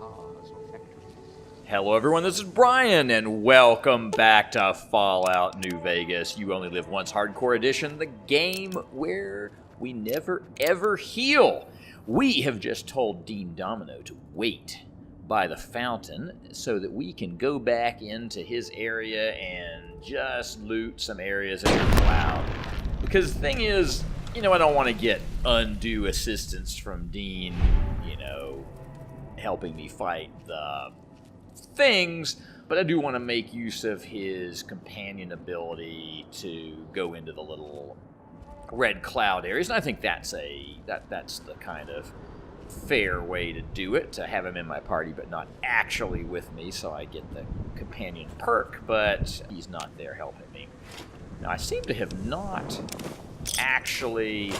Hello everyone, this is Brian, and welcome back to Fallout New Vegas. You Only Live Once Hardcore Edition, the game where we never ever heal. We have just told Dean Domino to wait by the fountain so that we can go back into his area and just loot some areas in the cloud. Because the thing is, I don't want to get undue assistance from Dean, helping me fight the things, but I do want to make use of his companion ability to go into the little red cloud areas, and I think that's the kind of fair way to do it, to have him in my party but not actually with me, so I get the companion perk, but he's not there helping me. Now, I seem to have not actually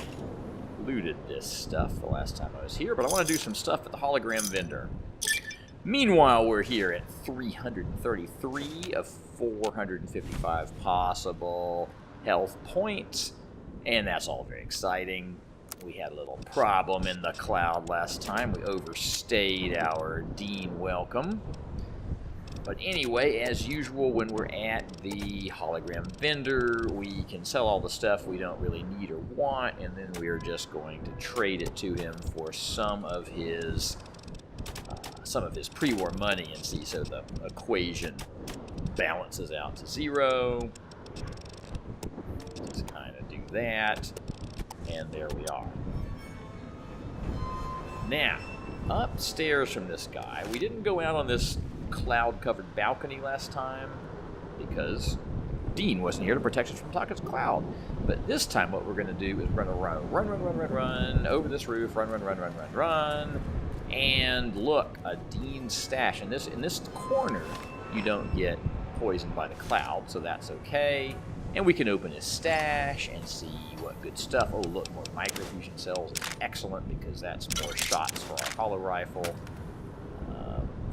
looted this stuff the last time I was here, but I want to do some stuff at the hologram vendor. Meanwhile, we're here at 333 of 455 possible health points, and that's all very exciting. We had a little problem in the cloud last time. We overstayed our Dean welcome. But anyway, as usual, when we're at the hologram vendor, we can sell all the stuff we don't really need or want, and then we're just going to trade it to him for some of his pre-war money, and see, so the equation balances out to zero. Just kind of do that, and there we are. Now, upstairs from this guy, we didn't go out on this cloud-covered balcony last time because Dean wasn't here to protect us from Taka's cloud. But this time what we're going to do is run over this roof, run, and look, a Dean stash. In this corner, you don't get poisoned by the cloud, so that's okay. And we can open his stash and see what good stuff. Oh, look, more microfusion cells. It's excellent because that's more shots for our hollow rifle.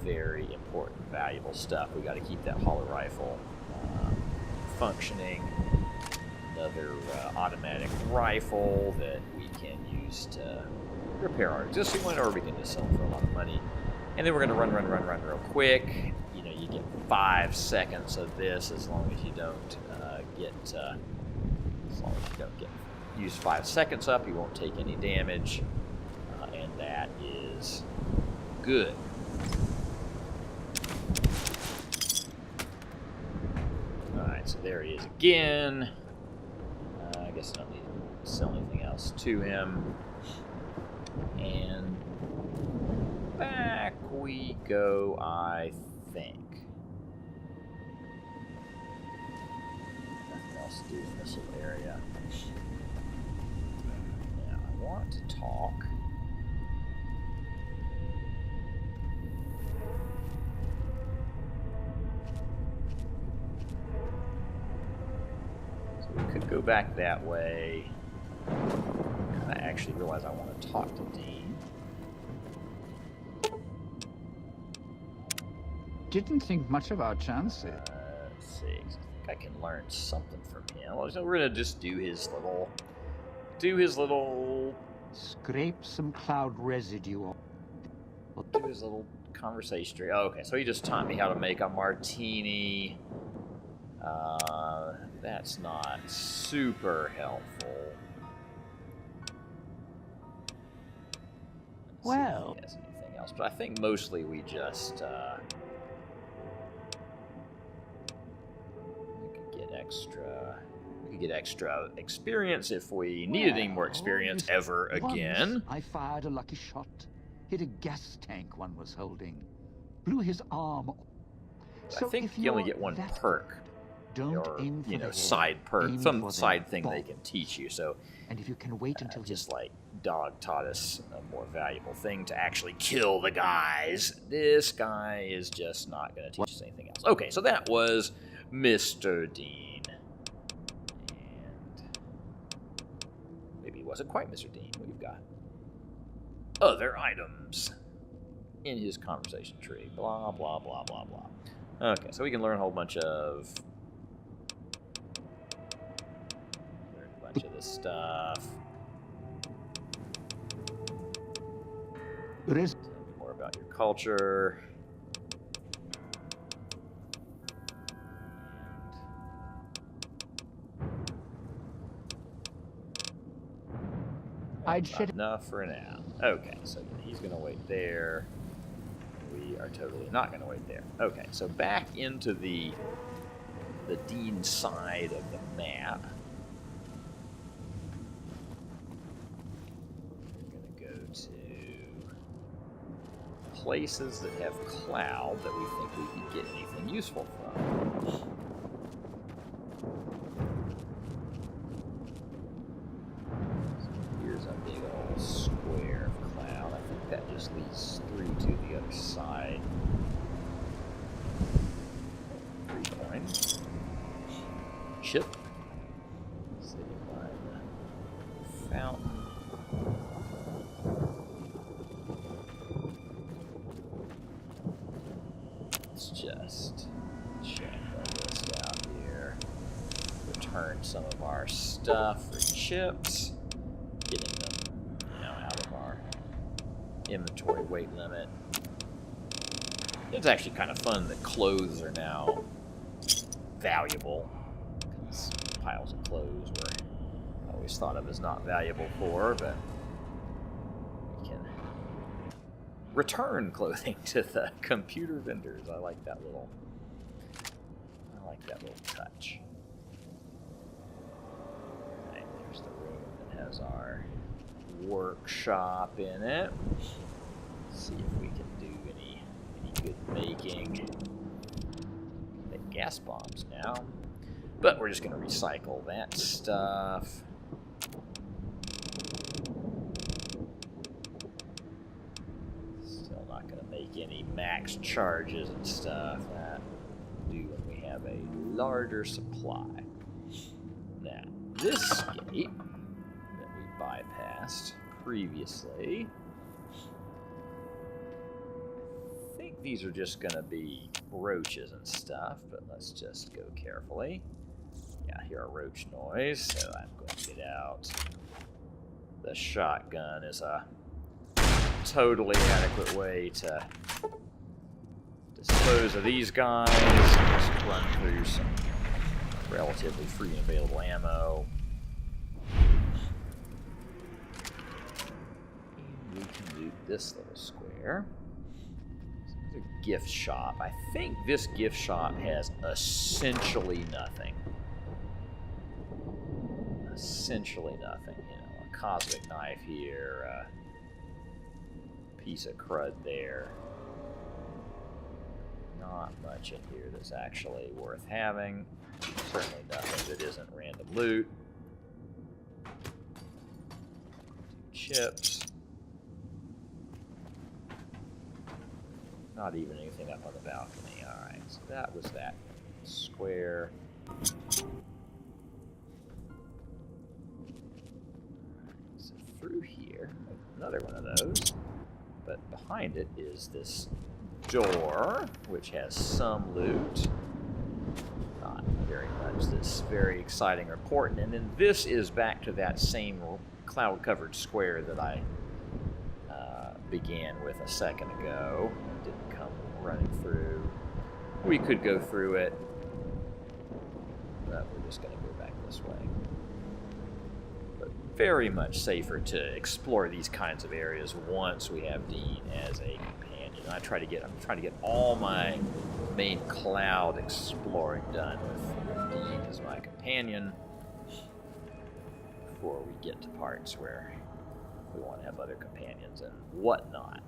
Very important, valuable stuff. We got to keep that hollow rifle functioning. Another automatic rifle that we can use to repair our existing one, or we can just sell them for a lot of money. And then we're going to run real quick. You get 5 seconds of this as long as you don't use 5 seconds up. You won't take any damage, and that is good. Alright, so there he is again. I guess I don't need to sell anything else to him. And back we go, I think. Nothing else to do in this little area. Now, I want to talk. We could go back that way. I actually realize I want to talk to Dean. Didn't think much of our chances. Let's see. I think I can learn something from him. So we're gonna just do his little. Scrape some cloud residue. Do his little conversation tree. Oh, okay, so he just taught me how to make a martini. That's not super helpful. Well, see if he has anything else, but I think mostly we just we could get extra experience if we needed any more experience ever again. Once I fired a lucky shot, hit a gas tank one was holding, blew his arm. So I think you only get one perk. Or, side perk, some side thing they can teach you. So, and if you can wait until just like Dog taught us a more valuable thing to actually kill the guys, this guy is just not going to teach us anything else. Okay, so that was Mr. Dean, and maybe it wasn't quite Mr. Dean. We've got other items in his conversation tree. Blah blah blah blah blah. Okay, so we can learn a whole bunch of this stuff. More about your culture. I'd Not enough for now. Okay, so he's going to wait there. We are totally not going to wait there. Okay, so back into the Dean side of the map. We're going to go to places that have cloud that we think we could get anything useful from. Here's a big old square of cloud. I think that just leads through to the other side. 3 coins. Chip. Sitting by the fountain. Let's just check our list out here. Return some of our stuff for chips. Getting them, out of our inventory weight limit. It's actually kind of fun that clothes are now valuable. Because piles of clothes were always thought of as not valuable for, but we can return clothing to the computer vendors. I like that little touch. Okay, there's the room that has our workshop in it. Let's see if we can do any good making. Make gas bombs now. But we're just going to recycle that stuff. Still not going to make any max charges and stuff. That will do when we have a larger supply. Now, this gate that we bypassed previously, I think these are just going to be roaches and stuff, but let's just go carefully. Yeah, I hear a roach noise, so I'm going to get out. The shotgun is a totally adequate way to dispose of these guys. Just run through some relatively free and available ammo. And we can loot this little square. This is a gift shop. I think this gift shop has essentially nothing. Essentially nothing. A cosmic knife here, a piece of crud there. Not much in here that's actually worth having. Certainly nothing that isn't random loot. 2 chips. Not even anything up on the balcony. Alright, so that was that square. So through here, another one of those. But behind it is this door, which has some loot. Not very much that's very exciting or important. And then this is back to that same cloud-covered square that I began with a second ago. It didn't come running through. We could go through it, but we're just going to go back this way. But very much safer to explore these kinds of areas once we have Dean as a companion. I'm trying to get all my main cloud exploring done with Dean as my companion before we get to parts where we want to have other companions and whatnot.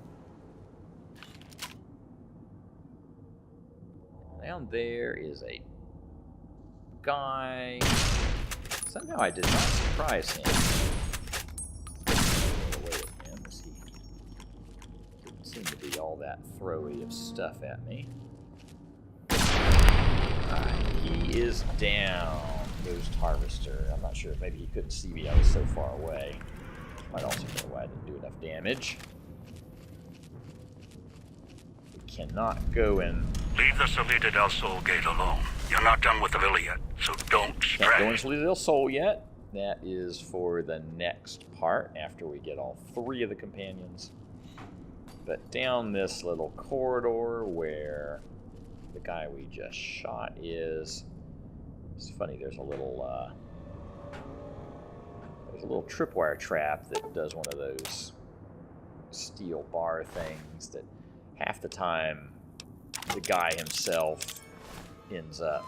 Down there is a guy. Somehow I did not surprise him. Away at him as he didn't seem to be all that throwy of stuff at me. Alright, he is down. Ghost Harvester. I'm not sure. Maybe he couldn't see me. I was so far away. Might also know why I didn't do enough damage. We cannot go in. Leave the Salida del Sol gate alone. You're not done with the villa yet, so don't stray. Can't go into Salida del Sol yet. That is for the next part, after we get all 3 of the companions. But down this little corridor where the guy we just shot is, it's funny, there's a little tripwire trap that does one of those steel bar things that half the time the guy himself ends up,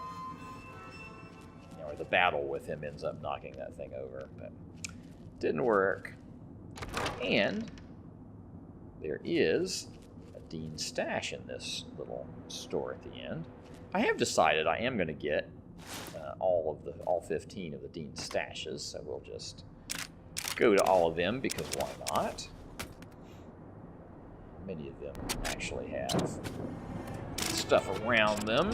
or the battle with him ends up knocking that thing over, but didn't work. And there is a Dean's stash in this little store at the end. I have decided I am going to get all 15 of the Dean's stashes, so we'll just go to all of them because why not? Many of them actually have stuff around them.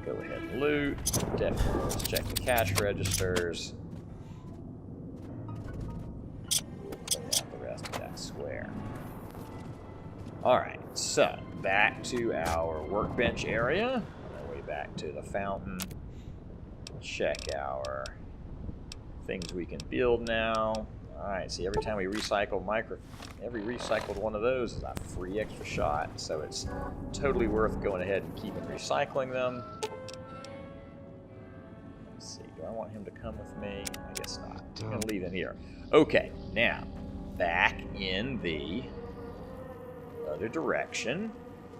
Go ahead and loot. Definitely let's check the cash registers. We'll clean out the rest of that square. Alright, so back to our workbench area. On our way back to the fountain. Check our things we can build now. Alright, see, every time we recycle every recycled one of those is a free extra shot, so it's totally worth going ahead and keeping recycling them. Let's see, do I want him to come with me? I guess not. I'm going to leave him here. Okay, now, back in the other direction,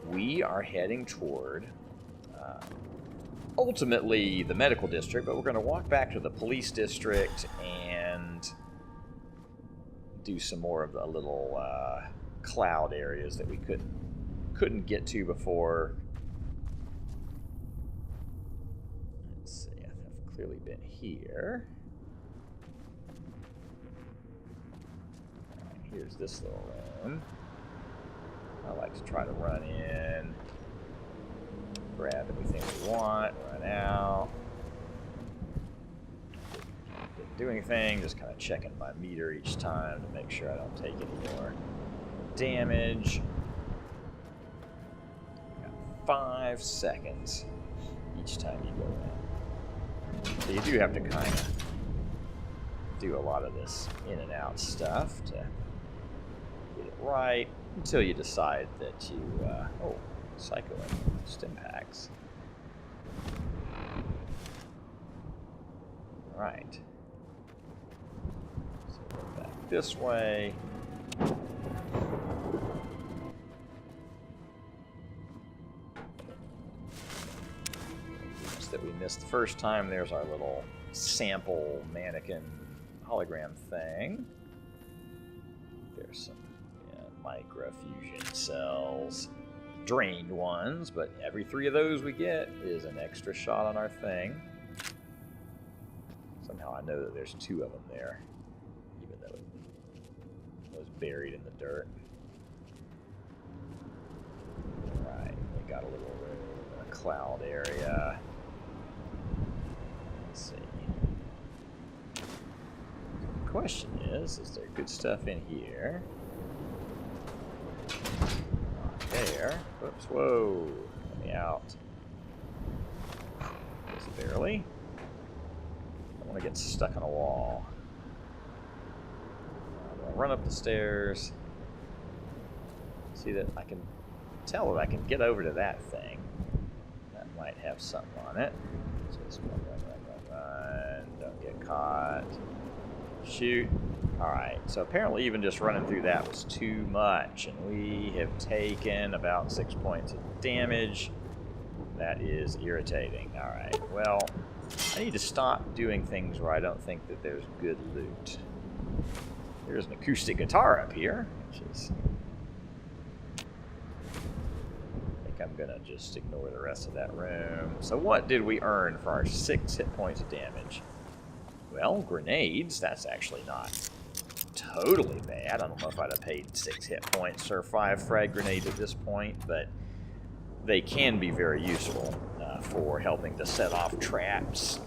we are heading toward ultimately the medical district, but we're going to walk back to the police district and do some more of the little cloud areas that we couldn't get to before. Let's see, I've clearly been here. All right, here's this little room. I like to try to run in, grab anything we want, run out. Didn't do anything, just kind of checking my meter each time to make sure I don't take any more damage. Got 5 seconds each time you go in. So you do have to kind of do a lot of this in and out stuff to get it right until you decide that you, Psycho stim packs. Right. So go back this way. That we missed the first time. There's our little sample mannequin hologram thing. There's some microfusion cells. Drained ones, but every 3 of those we get is an extra shot on our thing. Somehow I know that there's 2 of them there, even though it was buried in the dirt. Right, we got a little room in a cloud area. Let's see. The question is there good stuff in here? There. Whoops, whoa. Let me out. Just barely. I don't want to get stuck on a wall. I'm going to run up the stairs. See that I can tell that I can get over to that thing. That might have something on it. So just run. Don't get caught. Shoot. Alright, so apparently even just running through that was too much, and we have taken about 6 points of damage. That is irritating. Alright, well, I need to stop doing things where I don't think that there's good loot. There's an acoustic guitar up here, which is... I think I'm gonna just ignore the rest of that room. So what did we earn for our 6 hit points of damage? Well, grenades, that's actually not totally bad. I don't know if I'd have paid 6 hit points for 5 frag grenades at this point, but they can be very useful for helping to set off traps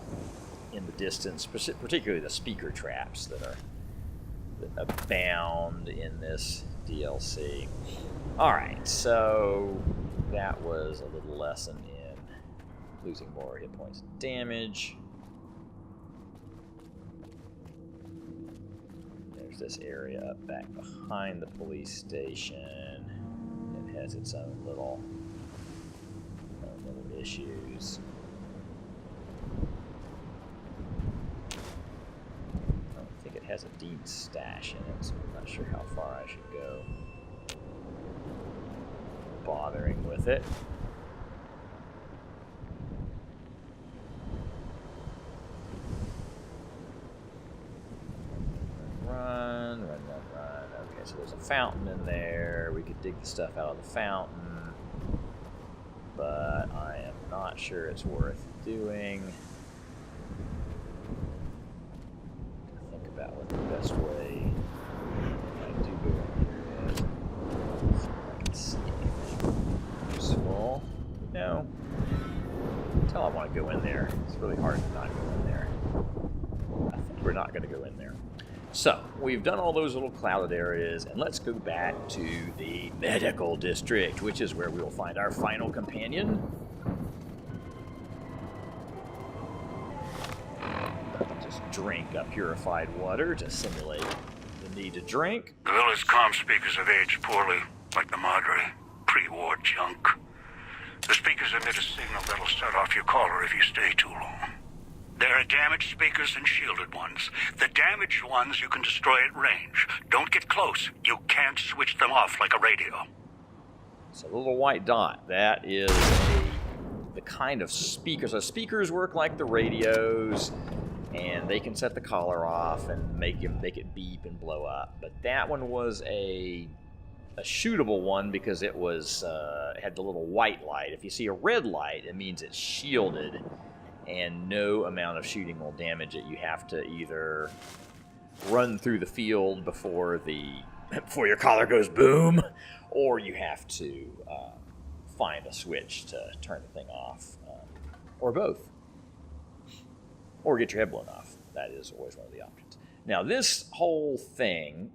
in the distance, particularly the speaker traps that abound in this DLC. Alright, so that was a little lesson in losing more hit points of damage. this area up back behind the police station. It has its own little issues. I don't think it has a dean stash in it, so I'm not sure how far I should go bothering with it. Run. Okay, so there's a fountain in there. We could dig the stuff out of the fountain, but I am not sure it's worth doing. Think about what the best way, if I do go in here, is. See if I can see anything useful. No. Until I want to go in there. It's really hard to not go in there. I think we're not going to go in there. So, we've done all those little clouded areas, and let's go back to the medical district, which is where we will find our final companion. Just drink a purified water to simulate the need to drink. The villa's comm speakers have aged poorly, like the Madre. Pre-war junk. The speakers emit a signal that'll set off your caller if you stay too long. There are damaged speakers and shielded ones. The damaged ones you can destroy at range. Don't get close. You can't switch them off like a radio. So the little white dot, that is the kind of speaker. So speakers work like the radios, and they can set the collar off and make it beep and blow up. But that one was a shootable one because it was had the little white light. If you see a red light, it means it's shielded, and no amount of shooting will damage it. You have to either run through the field before your collar goes boom, or you have to find a switch to turn the thing off, or both, or get your head blown off. That is always one of the options. Now this whole thing,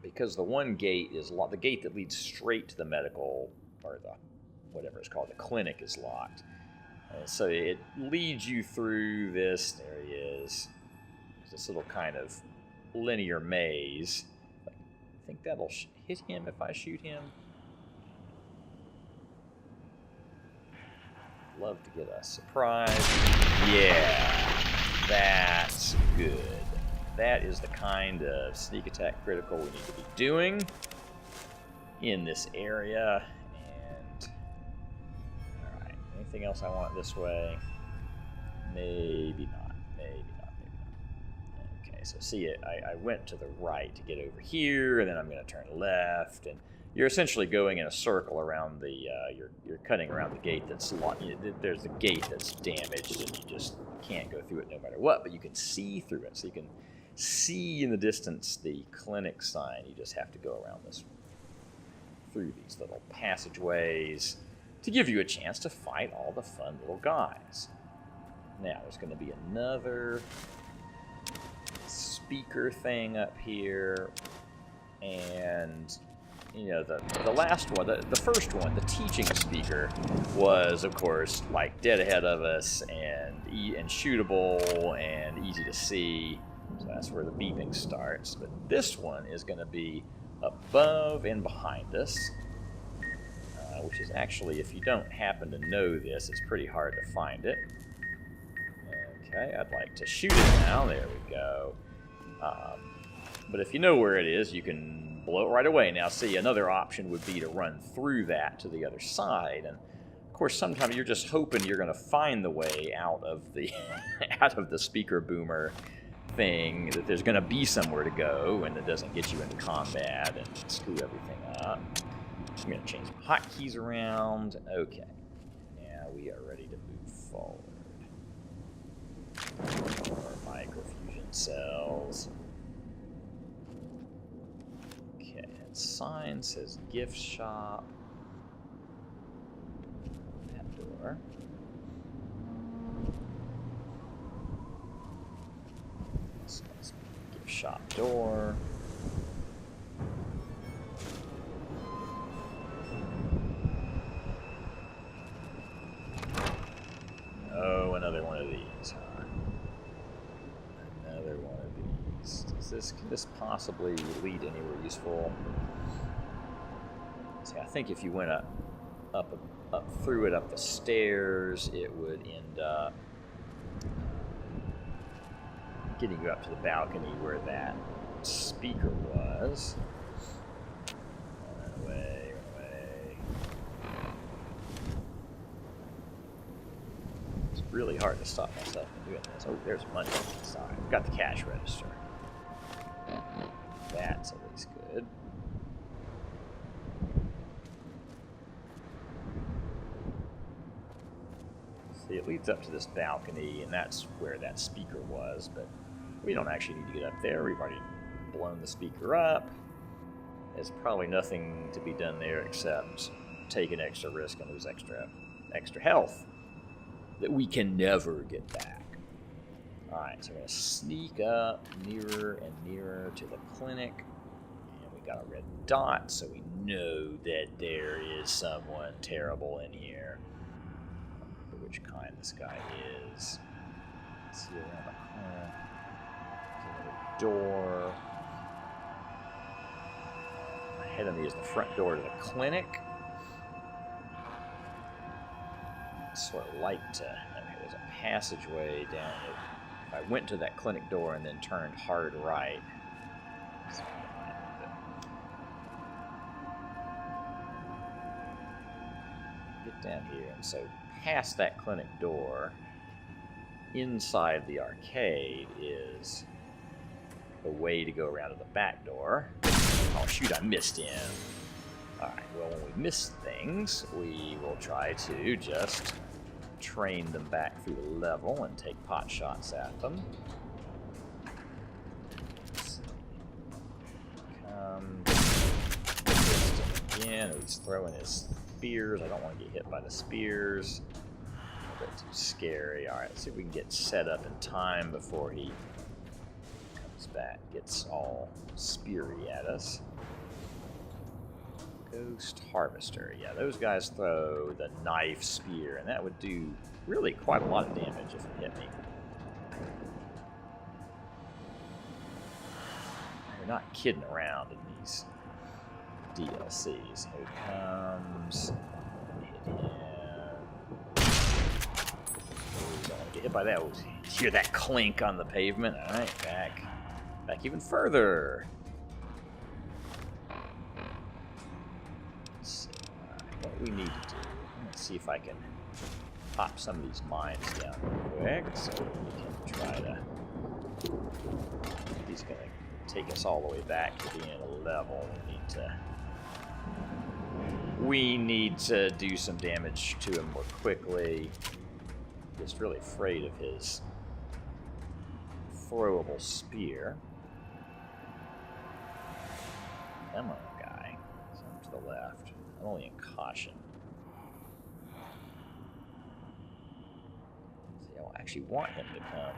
because the one gate is locked, the gate that leads straight to the medical, or the whatever it's called, the clinic, is locked. So it leads you through this. There he is. There's this little kind of linear maze. I think that'll hit him if I shoot him. Love to get a surprise. Yeah, that's good. That is the kind of sneak attack critical we need to be doing in this area. Anything else I want this way? Maybe not. Okay, so see it. I went to the right to get over here, and then I'm going to turn left, and you're essentially going in a circle around the. You're cutting around the gate that's locked. There's the gate that's damaged, and you just can't go through it no matter what. But you can see through it, so you can see in the distance the clinic sign. You just have to go around through these little passageways to give you a chance to fight all the fun little guys. Now, there's going to be another speaker thing up here, and, you know, the last one, the first one, the teaching speaker, was, of course, like, dead ahead of us, and shootable, and easy to see, so that's where the beeping starts. But this one is going to be above and behind us, which is actually, if you don't happen to know this, it's pretty hard to find it. Okay, I'd like to shoot it now. There we go. But if you know where it is, you can blow it right away. Now, see, another option would be to run through that to the other side. And, of course, sometimes you're just hoping you're going to find the way out of the out of the speaker boomer thing, that there's going to be somewhere to go, and it doesn't get you into combat and screw everything up. I'm going to change my hotkeys around. Okay. Now we are ready to move forward. More microfusion cells. Okay. And sign says gift shop. That door. This must be gift shop door. Oh, another one of these, huh? Another one of these. Can this possibly lead anywhere useful? See, I think if you went up through it, up the stairs, it would end up getting you up to the balcony where that speaker was. Run away. It's really hard to stop myself from doing this. Oh, there's money on the side. I've got the cash register. That's at least good. See, it leads up to this balcony, and that's where that speaker was, but we don't actually need to get up there. We've already blown the speaker up. There's probably nothing to be done there except take an extra risk and lose extra health that we can never get back. Alright, so we're going to sneak up nearer and nearer to the clinic. And we got a red dot, so we know that there is someone terrible in here. I don't remember which kind this guy is. Let's see around the corner. There's another door. Ahead of me is the front door to the clinic. I'd sort of like to... Okay, there's a passageway down it. If I went to that clinic door and then turned hard right... Get down here, and so past that clinic door, inside the arcade is a way to go around to the back door. Oh shoot, I missed him. Alright, well when we miss things, we will try to just train them back through the level and take pot shots at them. Again, he's throwing his spears. I don't want to get hit by the spears. A bit too scary. Alright, let's see if we can get set up in time before he comes back, gets all speary at us. Ghost Harvester. Yeah, those guys throw the knife spear, and that would do really quite a lot of damage if it hit me. We're not kidding around in these DLCs. Here it comes. Hit him. Oh, don't want to get hit by that. Oh, hear that clink on the pavement? Alright, back even further. Let's see what we need to do. Let's see if I can pop some of these mines down real quick so we can try to... He's going to take us all the way back to the end of the level. We need to do some damage to him more quickly. Just really afraid of his throwable spear. Come on, guy. Some to the left. I'm only in caution. See, I actually want him to come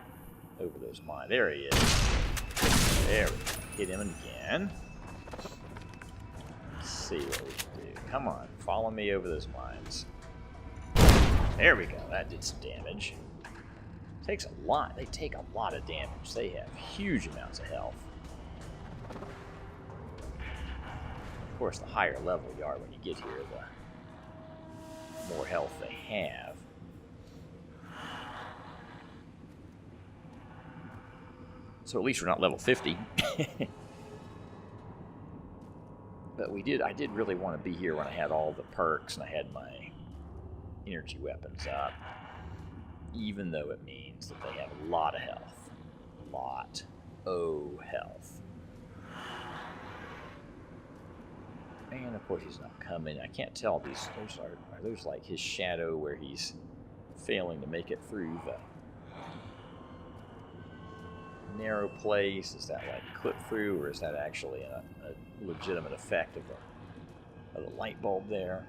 over those mines. There he is. There we go. Hit him again. Let's see what we can do. Come on, follow me over those mines. There we go. That did some damage. Takes a lot. They take a lot of damage. They have huge amounts of health. Of course, the higher level you are when you get here, the more health they have. So at least we're not level 50. But I did really want to be here when I had all the perks and I had my energy weapons up. Even though it means that they have a lot of health. A lot of health. And of course he's not coming. I can't tell these. Are those like his shadow where he's failing to make it through the narrow place? Is that like clip through, or is that actually a legitimate effect of the light bulb there?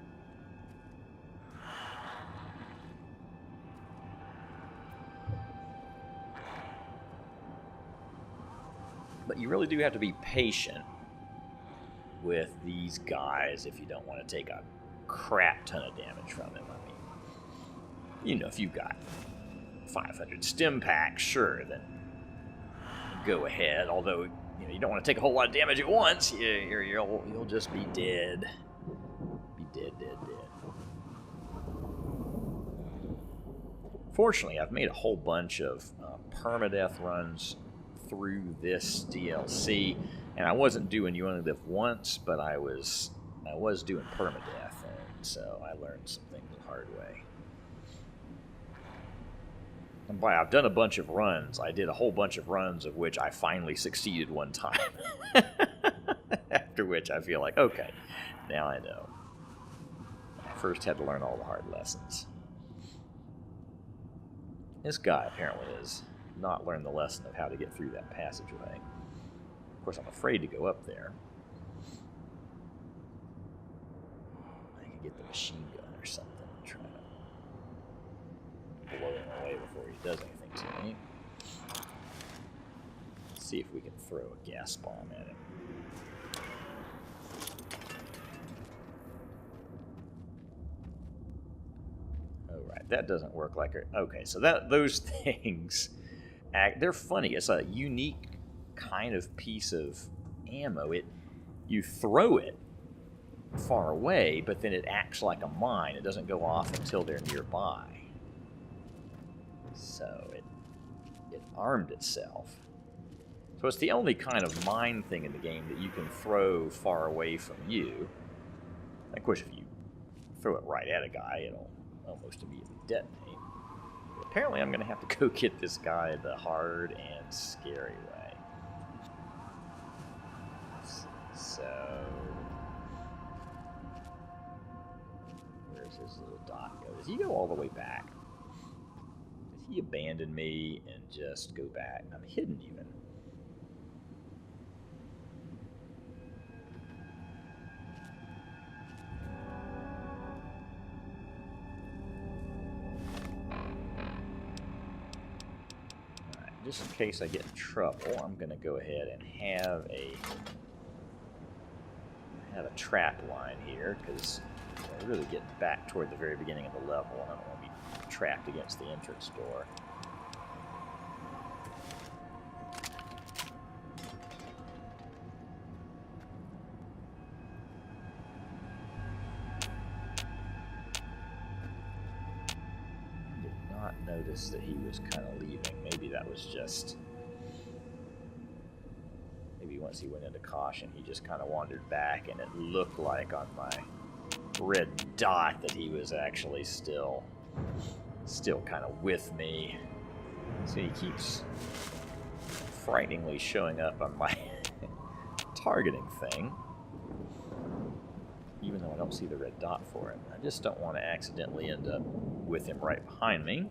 But you really do have to be patient with these guys if you don't want to take a crap ton of damage from them. I mean, you know, if you've got 500 stim packs, sure, then go ahead. Although you know, you don't want to take a whole lot of damage at once. You'll just be dead. Be dead. Fortunately, I've made a whole bunch of permadeath runs through this DLC, and I wasn't doing You Only Live Once, but I was doing permadeath, and so I learned some things the hard way. And boy, I've done a bunch of runs. I did a whole bunch of runs of which I finally succeeded one time. After which I feel like, okay, now I know. I first had to learn all the hard lessons. This guy apparently has not learned the lesson of how to get through that passageway. Of course, I'm afraid to go up there. I could get the machine gun or something and try to blow him away before he does anything to me. Let's see if we can throw a gas bomb at him. Alright, that doesn't work like it. Okay, so those things, they're funny. It's a unique kind of piece of ammo. You throw it far away, but then it acts like a mine. It doesn't go off until they're nearby. So it armed itself. So it's the only kind of mine thing in the game that you can throw far away from you. Of course, if you throw it right at a guy, it'll almost immediately detonate. But apparently I'm going to have to go get this guy the hard and scary way. So, where's his little dot go? Does he go all the way back? Does he abandon me and just go back? I'm hidden even. Just in case I get in trouble, I'm going to go ahead and have a trap line here, because I'm really getting back toward the very beginning of the level, and I don't want to be trapped against the entrance door. Noticed that he was kind of leaving. Maybe that was just... Maybe once he went into caution, he just kind of wandered back, and it looked like on my red dot that he was actually still kind of with me. So he keeps frighteningly showing up on my targeting thing, even though I don't see the red dot for it. I just don't want to accidentally end up with him right behind me.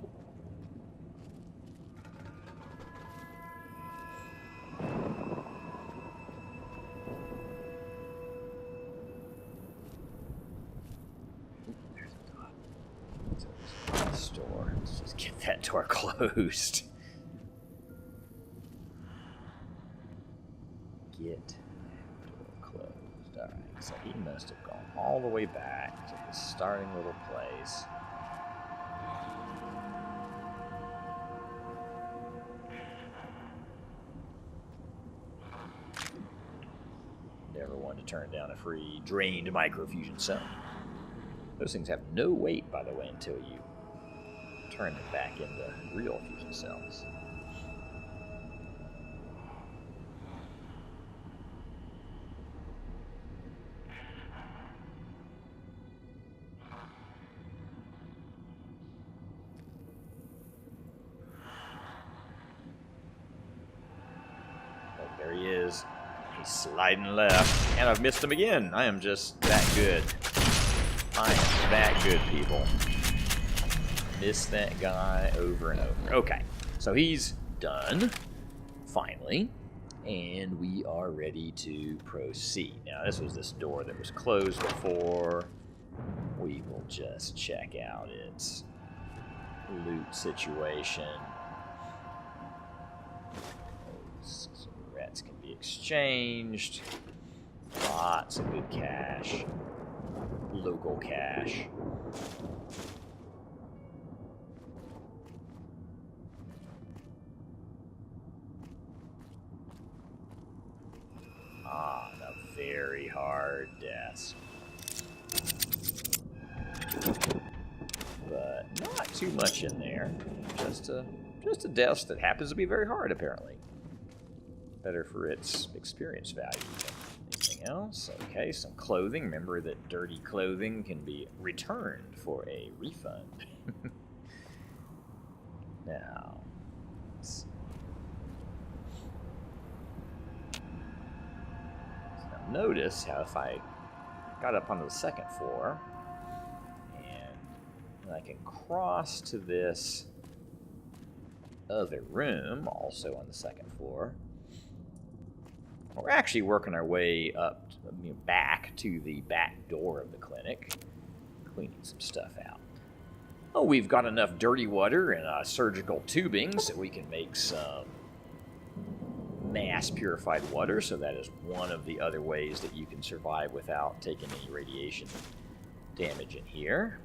That door closed. Get that door closed. Alright, so he must have gone all the way back to his starting little place. Never wanted to turn down a free drained microfusion cell. Those things have no weight, by the way, until you turn them back into real fusion cells. Oh, there he is. He's sliding left, and I've missed him again. I am just that good. I am that good, people. Miss that guy over and over. Okay, so he's done, finally, and we are ready to proceed. Now, this was this door that was closed before. We will just check out its loot situation. Those cigarettes can be exchanged. Lots of good cash. Local cash. hard deaths. But not too much in there. Just a death that happens to be very hard, apparently. Better for its experience value. Anything else? Okay, some clothing. Remember that dirty clothing can be returned for a refund. Now, let's see. Now notice how if I got up onto the second floor and I can cross to this other room, also on the second floor. We're actually working our way up, back to the back door of the clinic, cleaning some stuff out. Oh, we've got enough dirty water and surgical tubing so we can make some mass purified water. So that is one of the other ways that you can survive without taking any radiation damage in here.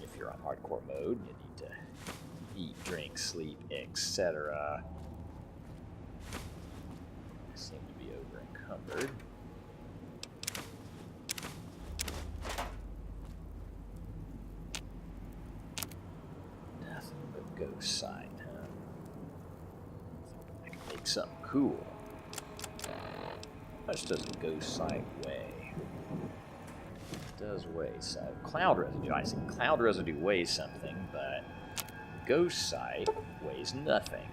If you're on hardcore mode, you need to eat, drink, sleep, etc. Seem to be over encumbered. Nothing but ghost sight, huh? I can make something cool. How much does a ghost sight weigh? It does weigh some. Cloud residue. I see cloud residue weighs something, but ghost sight weighs nothing.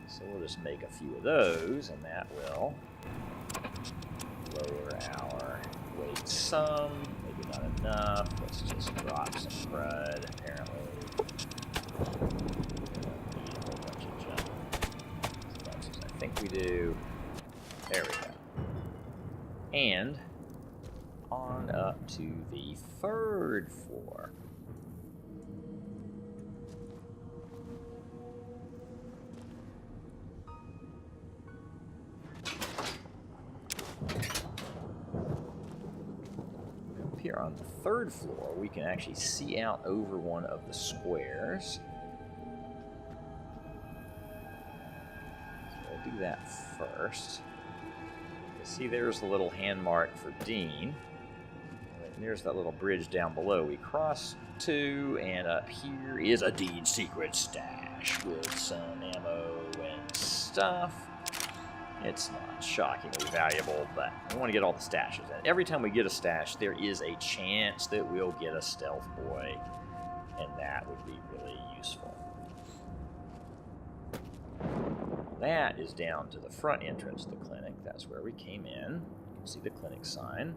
So we'll just make a few of those, and that will lower our weight some. Maybe not enough. Let's just drop some crud, apparently. We don't need a whole bunch of junk. As much as I think we do. There we go. And on up to the third floor. Here on the third floor, we can actually see out over one of the squares. So we'll do that first. See, there's the little hand mark for Dean. And there's that little bridge down below we crossed to, and up here is a Dean secret stash with some ammo and stuff. It's not shockingly valuable, but we want to get all the stashes. And every time we get a stash, there is a chance that we'll get a stealth boy, and that would be really useful. That is down to the front entrance of the clinic. That's where we came in. You can see the clinic sign.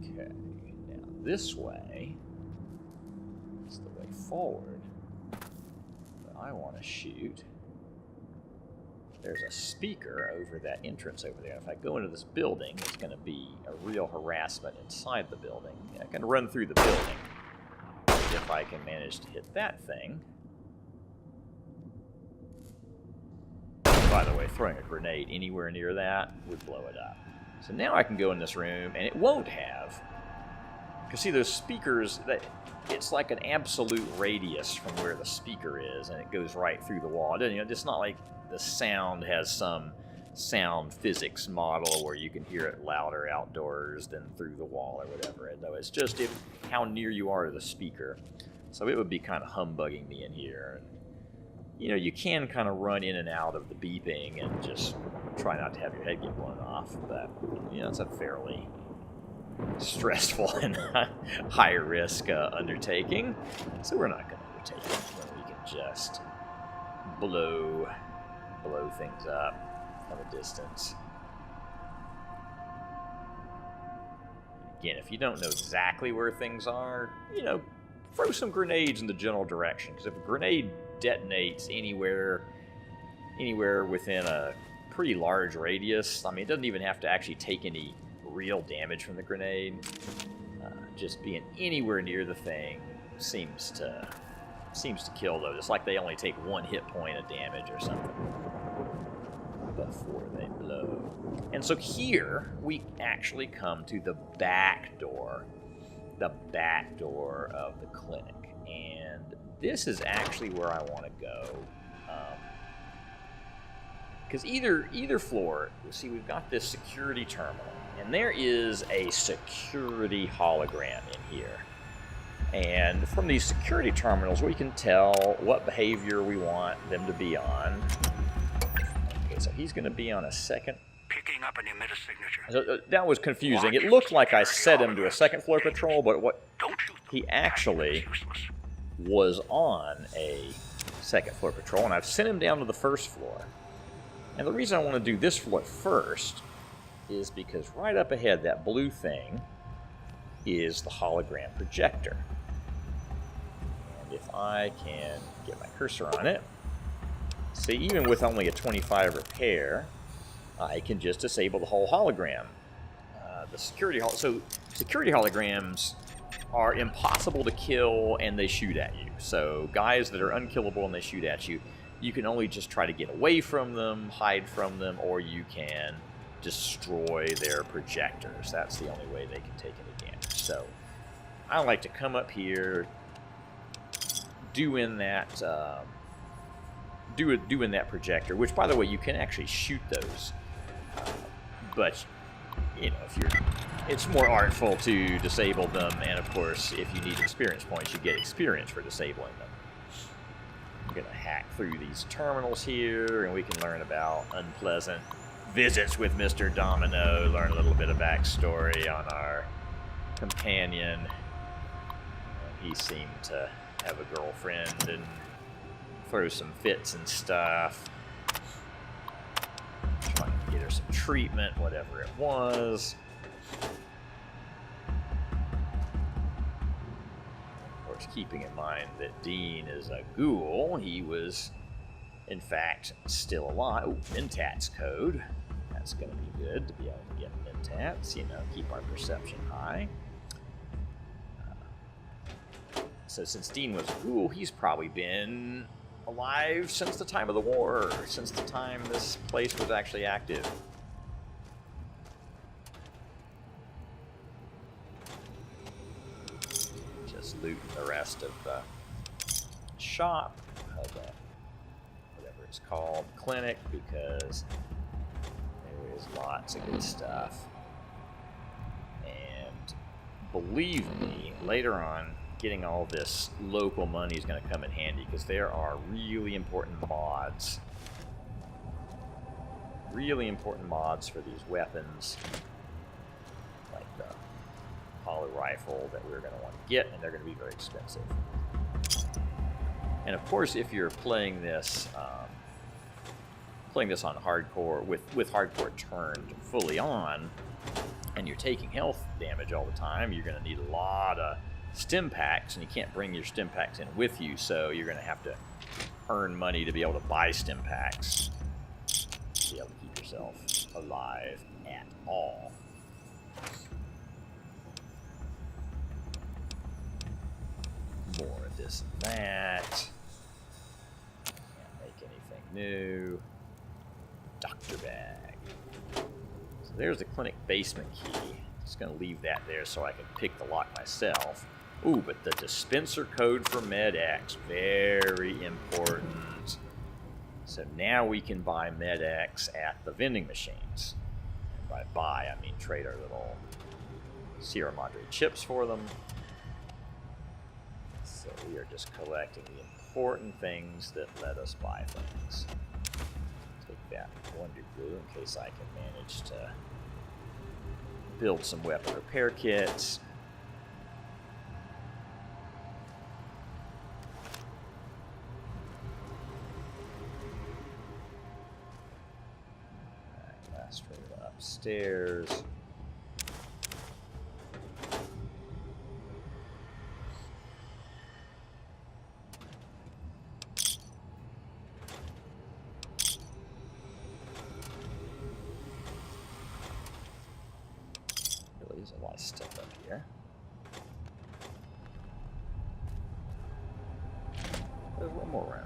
Okay, now this way is the way forward. I want to shoot. There's a speaker over that entrance over there. If I go into this building, it's going to be a real harassment inside the building. I can run through the building if I can manage to hit that thing. By the way, throwing a grenade anywhere near that would blow it up. So now I can go in this room, and it won't have. Because see, those speakers, it's like an absolute radius from where the speaker is, and it goes right through the wall. It's not like the sound has some sound physics model where you can hear it louder outdoors than through the wall or whatever. No, it's just how near you are to the speaker. So it would be kind of humbugging me in here. And, you can kind of run in and out of the beeping and just try not to have your head get blown off. But, it's a fairly stressful and high risk undertaking, so we're not going to undertake it when we can just blow things up from a distance. Again, if you don't know exactly where things are, throw some grenades in the general direction, because if a grenade detonates anywhere within a pretty large radius, it doesn't even have to actually take any real damage from the grenade. Just being anywhere near the thing seems to kill those. It's like they only take 1 hit point of damage or something before they blow. And so here we actually come to the back door of the clinic, and this is actually where I want to go Because either floor, see, we've got this security terminal, and there is a security hologram in here. And from these security terminals, we can tell what behavior we want them to be on. Okay, so he's going to be on a second. Picking up an emitter signature. So, that was confusing. It looked like I set him to a second floor patrol, but what he actually was on a second floor patrol, and I've sent him down to the first floor. And the reason I want to do this floor first is because right up ahead, that blue thing is the hologram projector. And if I can get my cursor on it, see, even with only a 25 repair, I can just disable the whole hologram. The security holograms are impossible to kill, and they shoot at you. So guys that are unkillable and they shoot at you, you can only just try to get away from them, hide from them, or you can destroy their projectors. That's the only way they can take any damage. So I like to come up here, doing that projector, which, by the way, you can actually shoot those. But, you know, it's more artful to disable them, and of course, if you need experience points, you get experience for disabling them. I'm going to hack through these terminals here, and we can learn about unpleasant visits with Mr. Domino, learn a little bit of backstory on our companion. He seemed to have a girlfriend and throw some fits and stuff. Trying to get her some treatment, whatever it was. Of course, keeping in mind that Dean is a ghoul, he was, in fact, still alive. Oh, Mentat's code. That's going to be good to be able to get Mentats, you know, keep our perception high. So since Dean was a ghoul, he's probably been alive since the time of the war, since the time this place was actually active. Just looting the rest of the shop, whatever it's called, clinic, because there is lots of good stuff. And believe me, later on, getting all this local money is going to come in handy, because there are really important mods. Really important mods for these weapons, like the hollow rifle that we're going to want to get, and they're going to be very expensive. And of course, if you're playing this on hardcore, with hardcore turned fully on, and you're taking health damage all the time, you're going to need a lot of stim packs, and you can't bring your stim packs in with you, so you're going to have to earn money to be able to buy stim packs to be able to keep yourself alive at all. More of this and that. Can't make anything new. Doctor bag. So there's the clinic basement key. Just going to leave that there so I can pick the lock myself. Ooh, but the dispenser code for MedX, very important. So now we can buy MedX at the vending machines. And by buy, I mean trade our little Sierra Madre chips for them. So we are just collecting the important things that let us buy things. Take that wonder glue in case I can manage to build some weapon repair kits. Last room upstairs. There's a lot of stuff up here. There's one more room.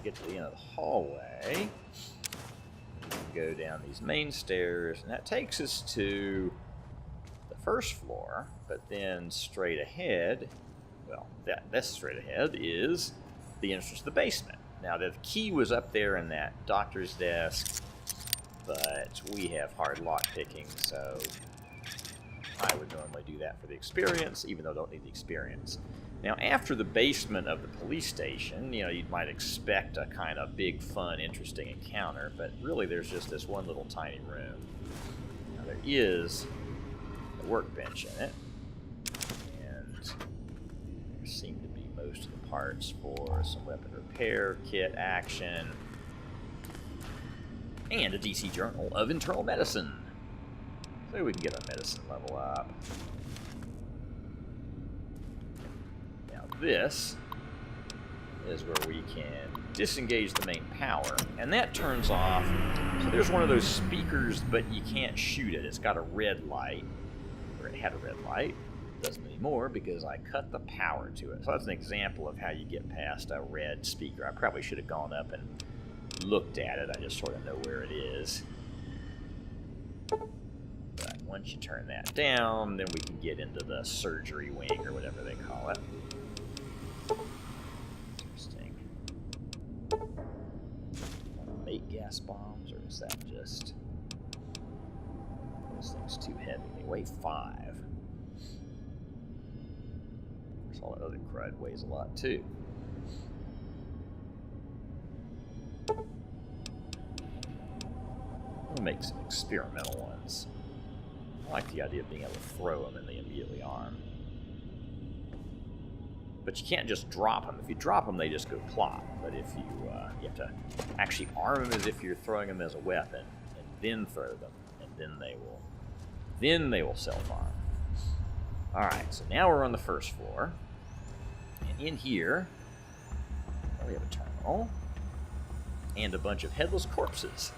get to the end of the hallway. Go down these main stairs, and that takes us to the first floor, but then straight ahead, well, that's straight ahead, is the entrance to the basement. Now, the key was up there in that doctor's desk, but we have hard lock picking, so I would normally do that for the experience, even though I don't need the experience. Now, after the basement of the police station, you know, you might expect a kind of big, fun, interesting encounter, but really there's just this one little tiny room. Now, there is a workbench in it, and there seem to be most of the parts for some weapon repair kit action, and a DC Journal of Internal Medicine. So we can get our medicine level up. Now this is where we can disengage the main power, and that turns off. So there's one of those speakers, but you can't shoot it. It's got a red light, or it had a red light. It doesn't anymore because I cut the power to it. So that's an example of how you get past a red speaker. I probably should have gone up and looked at it. I just sort of know where it is. But once you turn that down, then we can get into the surgery wing, or whatever they call it. Interesting. Make gas bombs, or is that just... This thing's too heavy. They weigh 5. Of course, all that other crud weighs a lot, too. We'll make some experimental ones. I like the idea of being able to throw them and they immediately arm. But you can't just drop them. If you drop them, they just go plop. But if you have to actually arm them as if you're throwing them as a weapon, and then throw them, and then they will self-arm. All right, so now we're on the first floor, and in here we have a terminal and a bunch of headless corpses.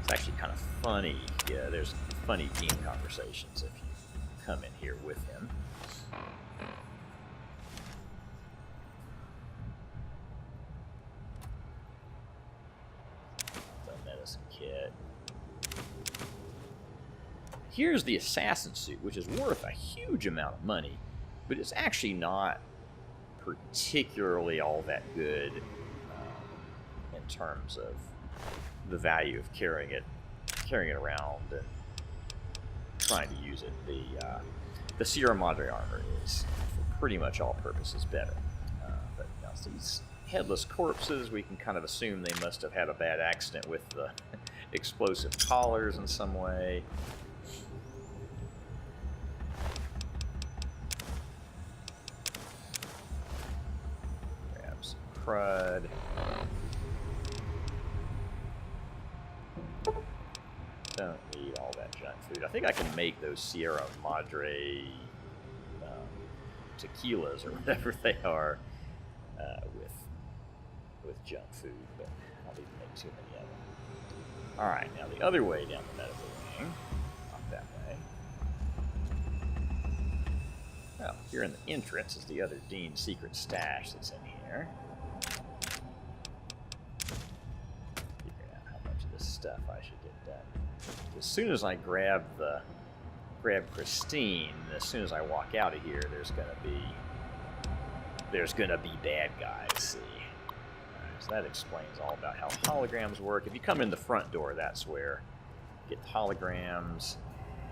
It's actually kind of funny. Yeah, there's funny team conversations if you come in here with him. The medicine kit. Here's the assassin suit, which is worth a huge amount of money, but it's actually not particularly all that good in terms of the value of carrying it around and trying to use it. The Sierra Madre armor is, for pretty much all purposes, better. But now these headless corpses, we can kind of assume they must have had a bad accident with the explosive collars in some way. Grab some crud. Don't need all that junk food. I think I can make those Sierra Madre tequilas or whatever they are with junk food, but I'll need to make too many of them. All right, now the other way down the medical wing, not that way. Well, here in the entrance is the other Dean's secret stash that's in here. Figure out how much of this stuff I should get done. As soon as I grab Christine, as soon as I walk out of here, there's gonna be bad guys. See, so that explains all about how holograms work. If you come in the front door, that's where you get the holograms.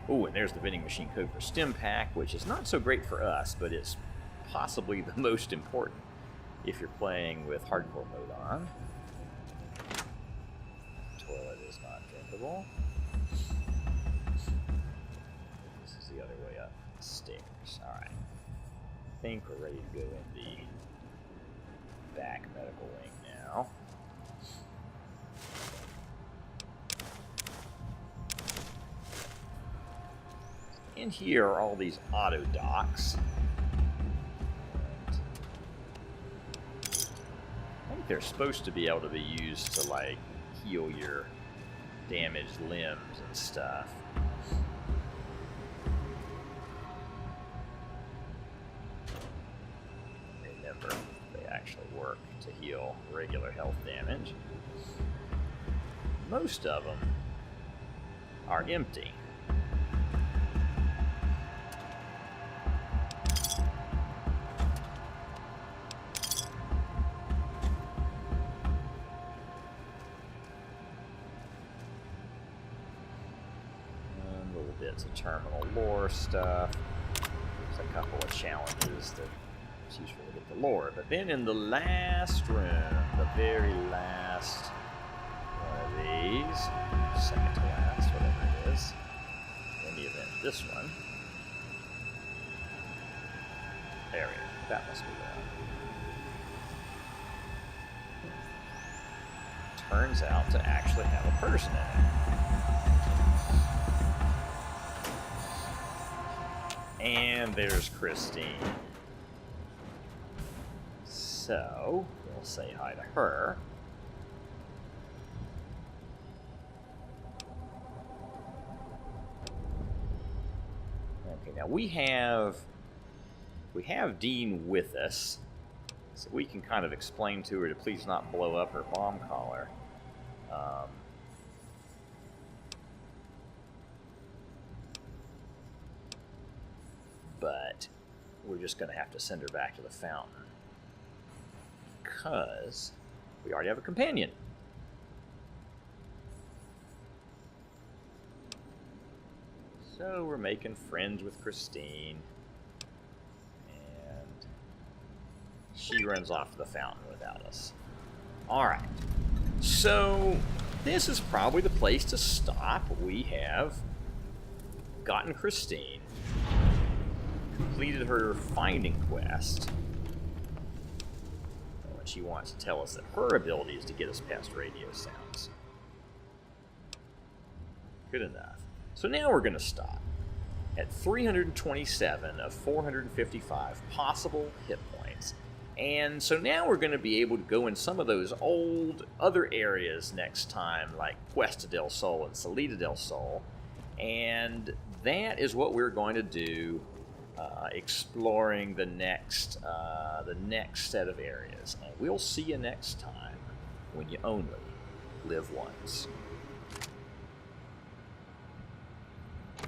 Oh, and there's the vending machine code for Stim Pack, which is not so great for us, but it's possibly the most important if you're playing with hardcore mode on. Toilet is not drinkable. This is the other way up the stairs. All right. I think we're ready to go in the back medical wing now. In here are all these auto docks. I think they're supposed to be able to be used to, like, heal your damaged limbs and stuff. Remember, they actually work. mark to heal regular health damage. Most of them are empty. And little bits of terminal lore stuff. There's a couple of challenges that it's useful to get the lore. But then in the last room, the very last one of these, second to last, whatever it is, in the event, this one. There we go. That must be the one. Turns out to actually have a person in it. And there's Christine. So, we'll say hi to her. Okay, now we have Dean with us, so we can kind of explain to her to please not blow up her bomb collar. But we're just going to have to send her back to the fountain because we already have a companion. So we're making friends with Christine, and she runs off to the fountain without us. Alright, so this is probably the place to stop. We have gotten Christine, completed her finding quest, and she wants to tell us that her ability is to get us past radio sounds. Good enough. So now we're going to stop at 327 of 455 possible hit points. And so now we're going to be able to go in some of those old other areas next time, like Cuesta del Sol and Salida del Sol. And that is what we're going to do, exploring the next set of areas. And we'll see you next time when you only live once.